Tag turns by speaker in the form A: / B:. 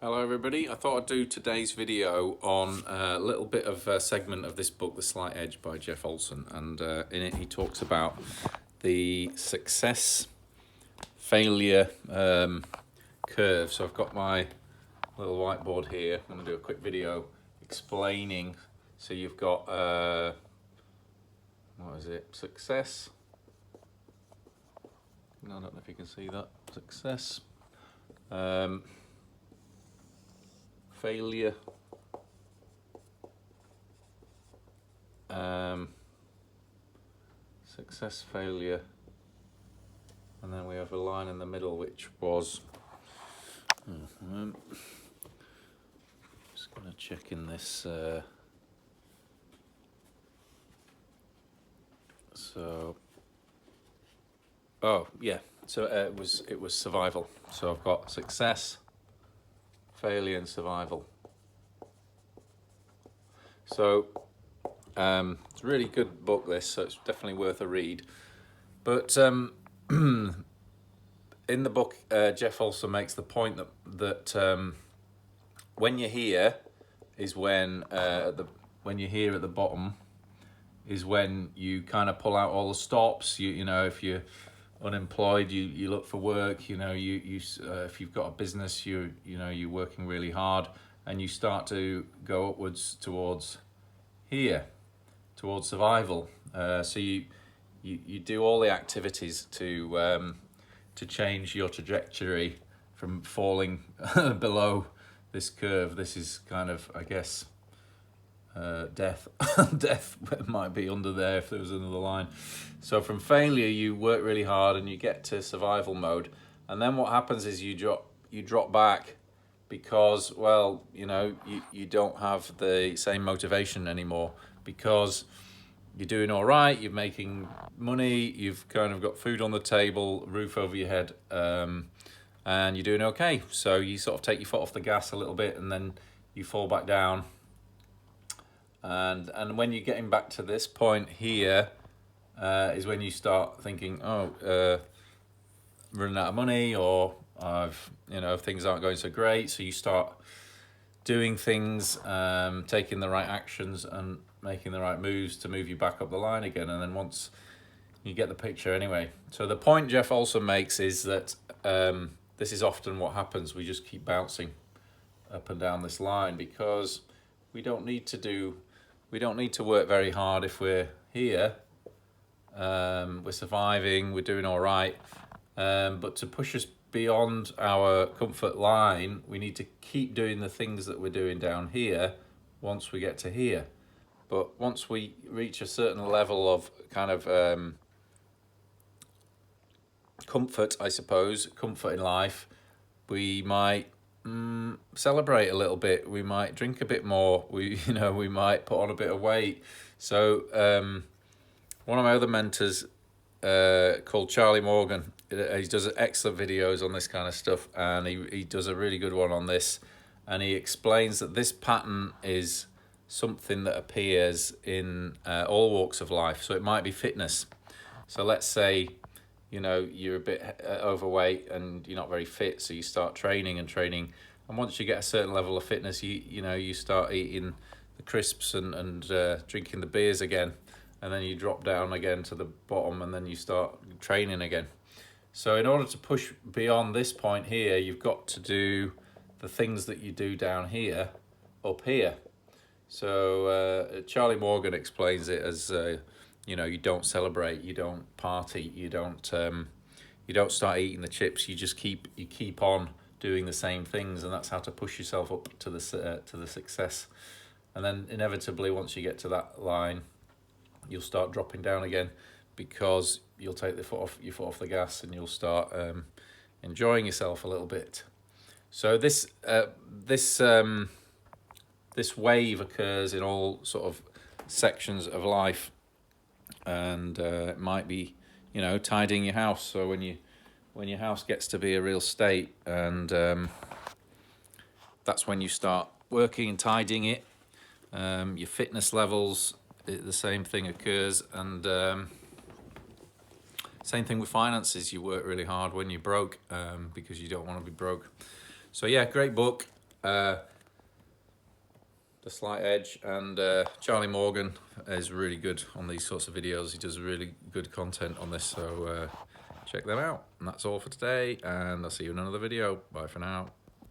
A: Hello everybody, I thought I'd do today's video on a little bit of a segment of this book, The Slight Edge by Jeff Olsen, and in it he talks about the success failure curve. So I've got my little whiteboard here. I'm going to do a quick video explaining. So you've got, what is it, success, I don't know if you can see that, success, failure, success, failure, and then we have a line in the middle which was, just going to check in this, oh yeah, so it was survival. So I've got success, failure and survival. So it's a really good book, this, so it's definitely worth a read. But in the book, Jeff also makes the point that when you're here is when when you're here at the bottom is when you kind of pull out all the stops. You know, if you're unemployed, you look for work. You know, if you've got a business, you're working really hard, and you start to go upwards towards here, towards survival. So you do all the activities to change your trajectory from falling below this curve. This is kind of, I guess, death. Death might be under there if there was another line. So from failure, you work really hard and you get to survival mode, and then what happens is you drop back because, well, you don't have the same motivation anymore, because you're doing all right, you're making money, you've kind of got food on the table, roof over your head, and you're doing okay. So you sort of take your foot off the gas a little bit, and then you fall back down. And when you're getting back to this point here, is when you start thinking, running out of money, or things aren't going so great. So you start doing things, taking the right actions and making the right moves to move you back up the line again. And then once you get the picture anyway. So the point Jeff also makes is that this is often what happens. We just keep bouncing up and down this line because we don't need to work very hard if we're here. We're surviving, we're doing all right. But to push us beyond our comfort line, we need to keep doing the things that we're doing down here once we get to here. But once we reach a certain level of kind of comfort, I suppose, comfort in life, we might celebrate a little bit. We might drink a bit more. We might put on a bit of weight. So one of my other mentors, called Charlie Morgan, he does excellent videos on this kind of stuff, and he does a really good one on this, and he explains that this pattern is something that appears in all walks of life. So it might be fitness. So let's say you're a bit overweight and you're not very fit, so you start training, and once you get a certain level of fitness, you start eating the crisps and drinking the beers again, and then you drop down again to the bottom, and then you start training again. So in order to push beyond this point here, you've got to do the things that you do down here up here. So Charlie Morgan explains it as you don't celebrate, you don't party, you don't start eating the chips. You just keep on doing the same things, and that's how to push yourself up to the success. And then inevitably, once you get to that line, you'll start dropping down again, because you'll take your foot off the gas, and you'll start enjoying yourself a little bit. So this wave occurs in all sort of sections of life, and it might be tidying your house. So when your house gets to be a real state, and that's when you start working and tidying it. Your fitness levels, the same thing occurs, and same thing with finances. You work really hard when you're broke, because you don't want to be broke. So yeah, great book. The Slight Edge, and Charlie Morgan is really good on these sorts of videos. He does really good content on this, so check them out. And that's all for today, and I'll see you in another video. Bye for now.